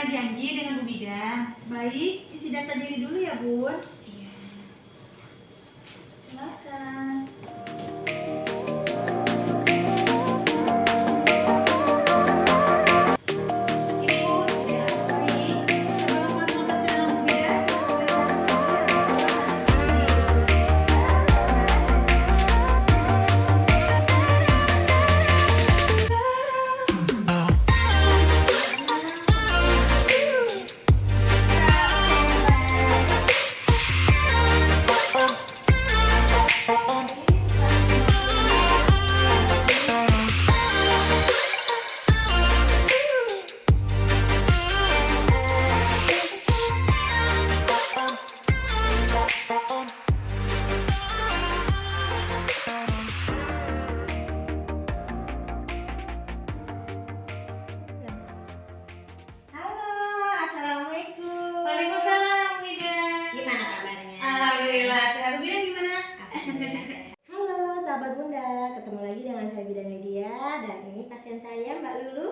janji dengan Bu Bidan. Baik, isi data diri dulu ya, Bun. Iya. Silakan. Halo, assalamualaikum. Waalaikumsalam, Bu Bidan. Gimana kabarnya? Alhamdulillah. Sehat. Bu Bidan gimana? Halo sahabat Bunda, ketemu lagi dengan saya Bidan Lydia dan ini pasien saya Mbak Lulu.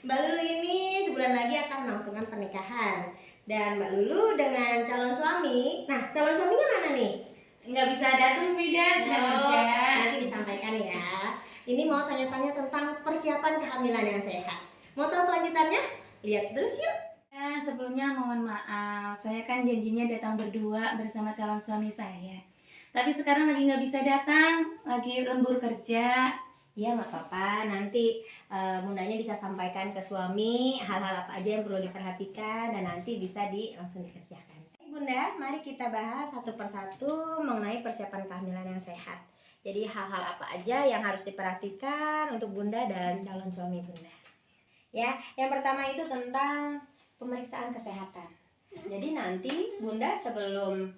Mbak Lulu ini sebulan lagi akan melangsungkan pernikahan dan Mbak Lulu dengan calon suami. Nah, calon suaminya mana nih? Nggak bisa datang, Bu Bidan. Sedang kerja. Nanti disampaikan ya. Ini mau tanya-tanya tentang persiapan kehamilan yang sehat. Mau tahu kelanjutannya? Lihat terus yuk. Sebelumnya mohon maaf, saya kan janjinya datang berdua bersama calon suami saya. Tapi sekarang lagi nggak bisa datang, lagi lembur kerja. Iya nggak apa-apa, nanti bundanya bisa sampaikan ke suami hal-hal apa aja yang perlu diperhatikan dan nanti bisa langsung dikerjakan. Bunda, mari kita bahas satu persatu mengenai persiapan kehamilan yang sehat. Jadi hal-hal apa aja yang harus diperhatikan untuk Bunda dan calon suami Bunda. Ya, yang pertama itu tentang pemeriksaan kesehatan. Jadi nanti Bunda sebelum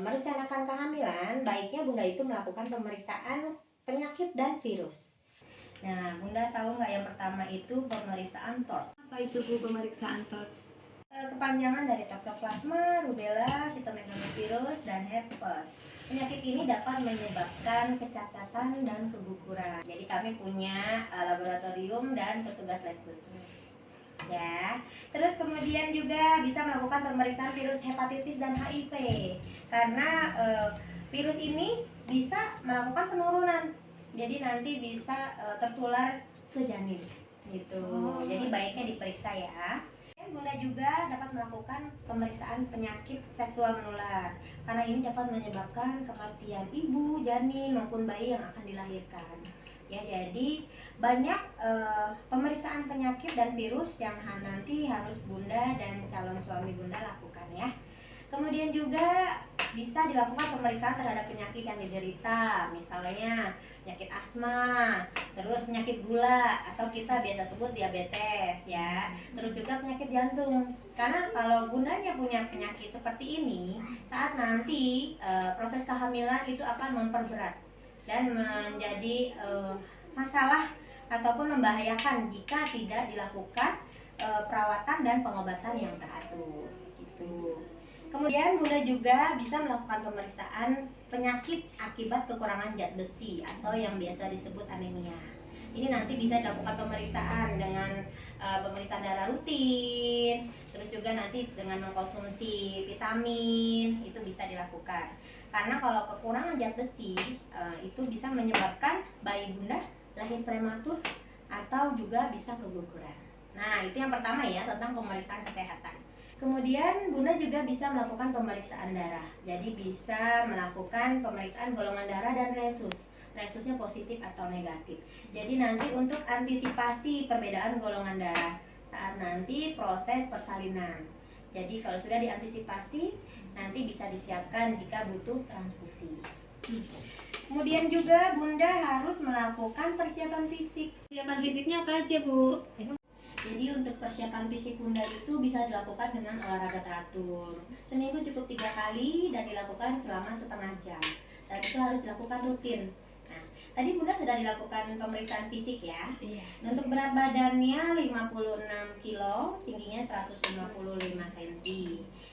merencanakan kehamilan, baiknya Bunda itu melakukan pemeriksaan penyakit dan virus. Nah, Bunda tahu nggak yang pertama itu pemeriksaan TORCH. Apa itu, Bu, pemeriksaan TORCH? Kepanjangan dari toksoplasma, rubella, sitomegalovirus, dan herpes. Penyakit ini dapat menyebabkan kecacatan dan keguguran. Jadi kami punya laboratorium dan petugas lab khusus. Ya, terus kemudian juga bisa melakukan pemeriksaan virus hepatitis dan HIV karena virus ini bisa melakukan penurunan, jadi nanti bisa tertular ke janin gitu. Jadi baiknya diperiksa ya. Dan Bunda juga dapat melakukan pemeriksaan penyakit seksual menular karena ini dapat menyebabkan kematian ibu, janin maupun bayi yang akan dilahirkan. Ya, jadi banyak pemeriksaan penyakit dan virus yang nanti harus Bunda dan calon suami Bunda lakukan ya. Kemudian juga bisa dilakukan pemeriksaan terhadap penyakit yang diderita, misalnya penyakit asma, terus penyakit gula atau kita biasa sebut diabetes ya. Terus juga penyakit jantung. Karena kalau Bundanya punya penyakit seperti ini, saat nanti proses kehamilan itu akan memperberat dan menjadi masalah ataupun membahayakan jika tidak dilakukan perawatan dan pengobatan yang teratur gitu. Kemudian Bunda juga bisa melakukan pemeriksaan penyakit akibat kekurangan zat besi atau yang biasa disebut anemia. Ini nanti bisa dilakukan pemeriksaan dengan pemeriksaan darah rutin, terus juga nanti dengan mengkonsumsi vitamin, itu bisa dilakukan. Karena kalau kekurangan zat besi itu bisa menyebabkan bayi Bunda lahir prematur atau juga bisa keguguran. Nah, itu yang pertama ya, tentang pemeriksaan kesehatan. Kemudian Bunda juga bisa melakukan pemeriksaan darah. Jadi bisa melakukan pemeriksaan golongan darah dan resus. Resusnya positif atau negatif. Jadi nanti untuk antisipasi perbedaan golongan darah saat nanti proses persalinan. Jadi kalau sudah diantisipasi, nanti bisa disiapkan jika butuh transfusi. Kemudian juga Bunda harus melakukan persiapan fisik. Persiapan fisiknya apa aja, Bu? Jadi untuk persiapan fisik Bunda itu bisa dilakukan dengan olahraga teratur. Seminggu cukup 3 kali dan dilakukan selama setengah jam. Dan itu harus dilakukan rutin. Nah, tadi Bunda sudah dilakukan pemeriksaan fisik ya. Iya. Untuk berat badannya 56 kilo, tingginya 155 cm.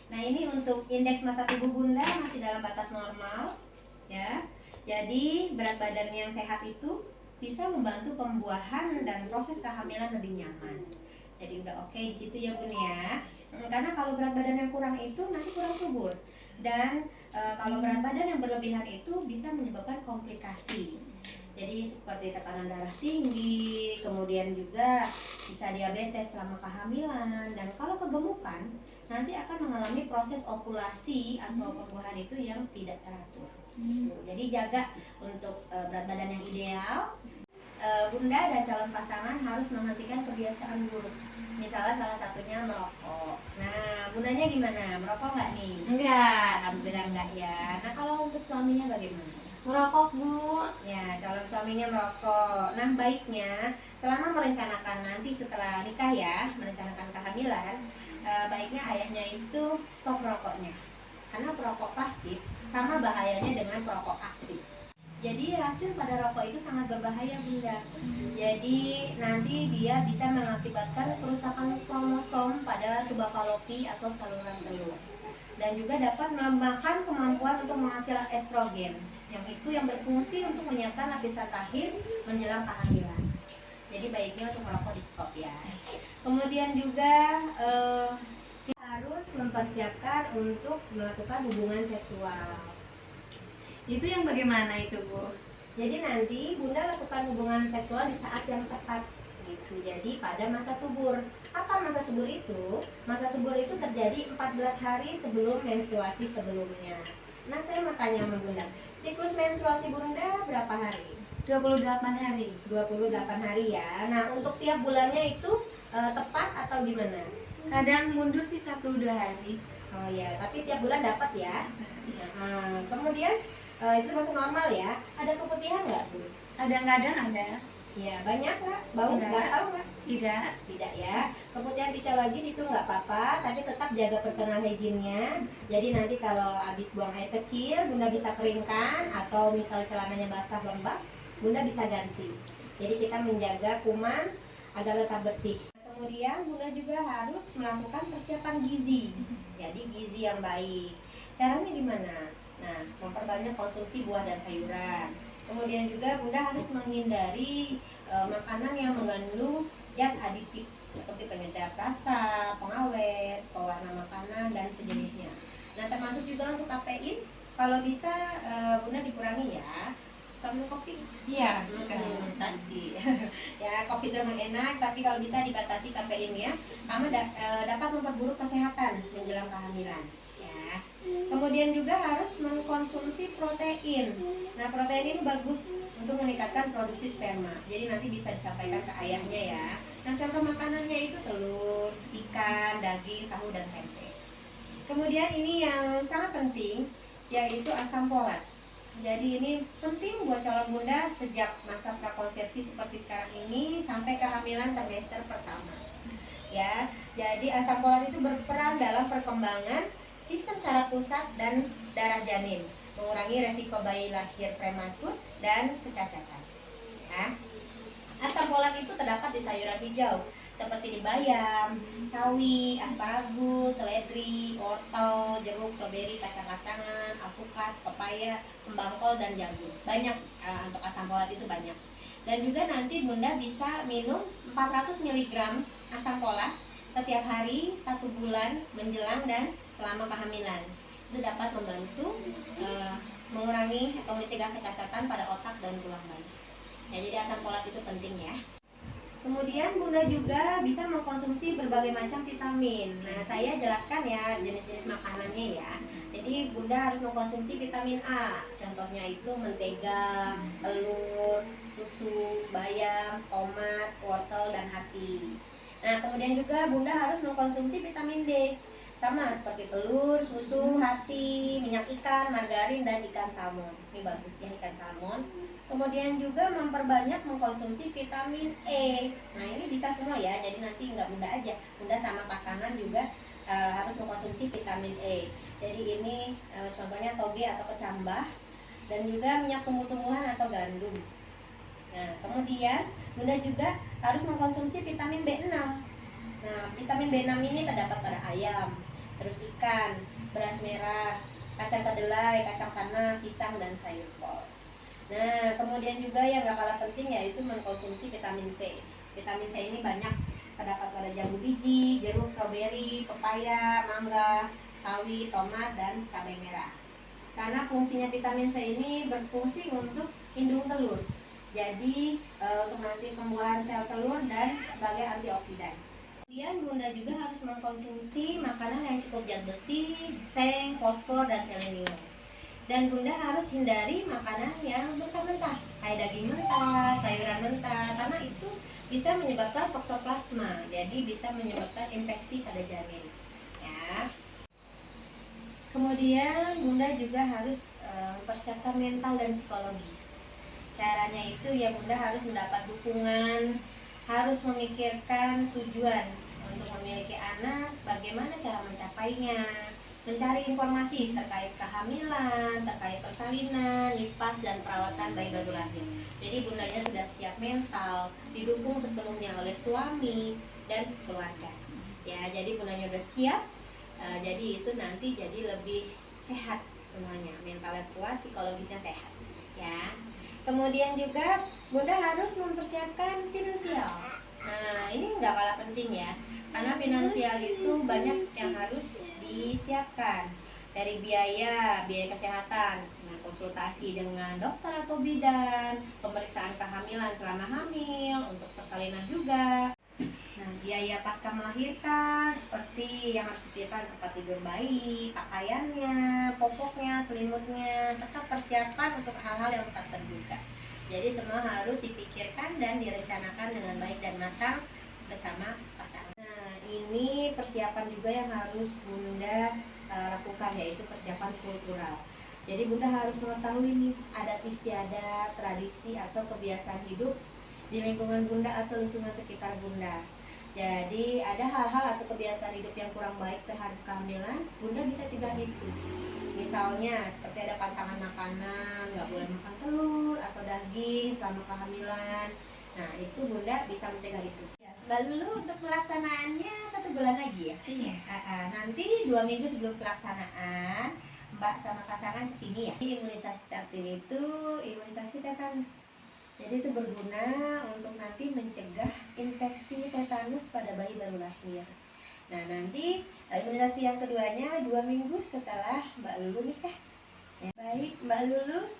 Nah, ini untuk indeks massa tubuh Bunda masih dalam batas normal ya. Jadi berat badan yang sehat itu bisa membantu pembuahan dan proses kehamilan lebih nyaman. Jadi udah oke di situ ya Bun ya. Karena kalau berat badan yang kurang itu nanti kurang subur. Dan kalau berat badan yang berlebihan itu bisa menyebabkan komplikasi. Jadi seperti tekanan darah tinggi, kemudian juga bisa diabetes selama kehamilan, dan kalau kegemukan nanti akan mengalami proses ovulasi atau pembuahan itu yang tidak teratur. Jadi jaga untuk berat badan yang ideal. Bunda dan calon pasangan harus menghentikan kebiasaan buruk. Misalnya salah satunya merokok. Nah, bundanya gimana? Merokok nggak nih? Enggak. Alhamdulillah enggak ya. Nah, kalau untuk suaminya bagaimana? Merokok, Bu. Ya, calon suaminya merokok. Nah, baiknya selama merencanakan nanti setelah nikah ya, merencanakan kehamilan, baiknya ayahnya itu stop rokoknya. Karena perokok pasif sama bahayanya dengan perokok aktif. Jadi racun pada rokok itu sangat berbahaya Bunda. Jadi nanti dia bisa mengakibatkan kerusakan kromosom pada tuba falopi atau saluran telur. Dan juga dapat melemahkan kemampuan untuk menghasilkan estrogen, yang itu yang berfungsi untuk menyiapkan lapisan rahim menjelang kehamilan. Jadi baiknya untuk merokok di stop ya. Kemudian juga kita harus mempersiapkan untuk melakukan hubungan seksual. Itu yang bagaimana itu, Bu? Jadi nanti Bunda lakukan hubungan seksual di saat yang tepat gitu. Jadi pada masa subur. Apa masa subur itu? Masa subur itu terjadi 14 hari sebelum menstruasi sebelumnya. Nah, saya mau tanya sama Bunda, siklus menstruasi Bunda berapa hari? 28 hari. 28 hari ya. Nah, untuk tiap bulannya itu tepat atau gimana? Kadang mundur sih 1-2 hari. Oh ya, tapi tiap bulan dapat ya. Nah, kemudian itu masuk normal ya. Ada keputihan nggak Bu? Kadang-kadang ada. Ya, banyak nggak? Bau Enggak. nggak? Tahu nggak? Tidak. Tidak ya. Keputihan fisiologis itu nggak apa-apa, tapi tetap jaga personal hygiene-nya. Jadi nanti kalau habis buang air kecil, Bunda bisa keringkan, atau misal celananya basah lembab, Bunda bisa ganti. Jadi kita menjaga kuman agar tetap bersih. Kemudian Bunda juga harus melakukan persiapan gizi. Jadi gizi yang baik. Caranya gimana? Nah, memperbanyak konsumsi buah dan sayuran. Kemudian juga Bunda harus menghindari makanan yang mengandung zat aditif seperti penyedap rasa, pengawet, pewarna makanan, dan sejenisnya. Nah, termasuk juga untuk kafein, kalau bisa Bunda dikurangi ya. Suka minum kopi? Iya, suka. Pasti. Ya, kopi itu memang enak, tapi kalau bisa dibatasi kafeinnya, kamu dapat memperburuk kesehatan menjelang kehamilan. Ya. Kemudian juga harus mengkonsumsi protein. Nah, protein ini bagus untuk meningkatkan produksi sperma. Jadi nanti bisa disampaikan ke ayahnya ya. Nah, contoh makanannya itu telur, ikan, daging, tahu, dan tempe. Kemudian ini yang sangat penting, yaitu asam folat. Jadi ini penting buat calon bunda sejak masa prakonsepsi seperti sekarang ini sampai kehamilan trimester pertama. Ya, jadi asam folat itu berperan dalam perkembangan sistem saraf pusat dan darah janin, mengurangi resiko bayi lahir prematur dan kecacatan. Ya. Asam folat itu terdapat di sayuran hijau seperti di bayam, sawi, asparagus, seledri, wortel, jeruk, stroberi, kacang-kacangan, alpukat, pepaya, kembang kol, dan jagung. Banyak untuk asam folat itu banyak. Dan juga nanti bunda bisa minum 400 mg asam folat setiap hari 1 bulan menjelang dan selama kehamilan. Itu dapat membantu mengurangi atau mencegah kecacatan pada otak dan tulang bayi. Ya, jadi asam folat itu penting ya. Kemudian bunda juga bisa mengkonsumsi berbagai macam vitamin. Nah, saya jelaskan ya jenis-jenis makanannya ya. Jadi bunda harus mengkonsumsi vitamin A. Contohnya itu mentega, telur, susu, bayam, tomat, wortel, dan hati. Nah, kemudian juga bunda harus mengkonsumsi vitamin D. Sama seperti telur, susu, hati, minyak ikan, margarin, dan ikan salmon. Ini bagus ya ikan salmon. Kemudian juga memperbanyak mengkonsumsi vitamin E. Nah, ini bisa semua ya. Jadi nanti nggak bunda aja, bunda sama pasangan juga harus mengkonsumsi vitamin E. Jadi ini contohnya toge atau kecambah, dan juga minyak tumbuh-tumbuhan atau gandum. Nah, kemudian bunda juga harus mengkonsumsi vitamin B6. Nah, vitamin B6 ini terdapat pada ayam, terus ikan, beras merah, kacang kedelai, kacang tanah, pisang, dan sayur kol. Nah, kemudian juga yang gak kalah penting yaitu mengkonsumsi vitamin C. Vitamin C ini banyak terdapat pada jambu biji, jeruk, stroberi, pepaya, mangga, sawi, tomat, dan cabai merah. Karena fungsinya vitamin C ini berfungsi untuk indung telur. Jadi untuk nanti pembuahan sel telur dan sebagai antioksidan. Kemudian Bunda juga harus mengkonsumsi makanan yang cukup zat besi, seng, fosfor, dan selenium. Dan Bunda harus hindari makanan yang mentah-mentah, kayak daging mentah, sayuran mentah, karena itu bisa menyebabkan toksoplasma, jadi bisa menyebabkan infeksi pada janin. Ya. Kemudian Bunda juga harus mempersiapkan mental dan psikologis. Caranya itu ya Bunda harus mendapat dukungan, harus memikirkan tujuan untuk memiliki anak, bagaimana cara mencapainya, mencari informasi terkait kehamilan, terkait persalinan, nifas, dan perawatan bayi baru lahir. Jadi bundanya sudah siap mental, didukung sepenuhnya oleh suami dan keluarga. Ya, jadi bundanya sudah siap. Jadi itu nanti jadi lebih sehat semuanya, mentalnya kuat, psikologisnya sehat. Ya. Kemudian juga Bunda harus mempersiapkan finansial. Nah, ini nggak kalah penting ya, karena finansial itu banyak yang harus disiapkan, dari biaya kesehatan, konsultasi dengan dokter atau bidan, pemeriksaan kehamilan selama hamil, untuk persalinan juga. Nah, biaya pasca melahirkan seperti yang harus dipikirkan tempat tidur bayi, pakaiannya, popoknya, selimutnya, serta persiapan untuk hal-hal yang tak terduga. Jadi semua harus dipikirkan dan direncanakan dengan baik dan matang bersama pasangan. Nah, ini persiapan juga yang harus Bunda lakukan, yaitu persiapan kultural. Jadi Bunda harus mengetahui nih adat istiadat, tradisi atau kebiasaan hidup di lingkungan Bunda atau lingkungan sekitar Bunda. Jadi ada hal-hal atau kebiasaan hidup yang kurang baik terhadap kehamilan, Bunda bisa cegah itu. Misalnya seperti ada pantangan makanan, nggak boleh makan telur atau daging selama kehamilan. Nah itu Bunda bisa mencegah itu. Lalu untuk pelaksanaannya 1 bulan lagi ya. Iya. Nanti 2 minggu sebelum pelaksanaan, Mbak sama pasangan kesini ya. Imunisasi catil itu imunisasi tetanus. Jadi itu berguna untuk nanti mencegah infeksi tetanus pada bayi baru lahir. Nah nanti imunisasi yang keduanya 2 minggu setelah Mbak Lulu nikah. Ya, baik Mbak Lulu,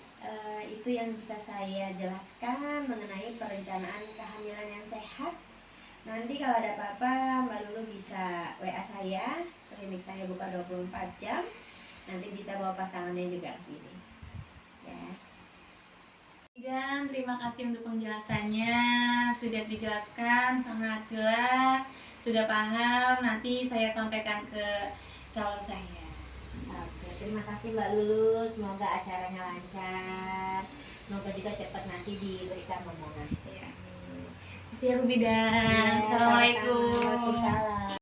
itu yang bisa saya jelaskan mengenai perencanaan kehamilan yang sehat. Nanti kalau ada apa-apa Mbak Lulu bisa WA saya, klinik saya buka 24 jam. Nanti bisa bawa pasangannya juga ke sini. Ya. Dan terima kasih untuk penjelasannya, sudah dijelaskan sangat jelas, sudah paham. Nanti saya sampaikan ke calon saya. Oke, terima kasih Mbak Lulu, semoga acaranya lancar, semoga juga cepat nanti diberikan momongan. Ya, Rubidan. Ya, Assalamualaikum. sama-sama. Waalaikumsalam.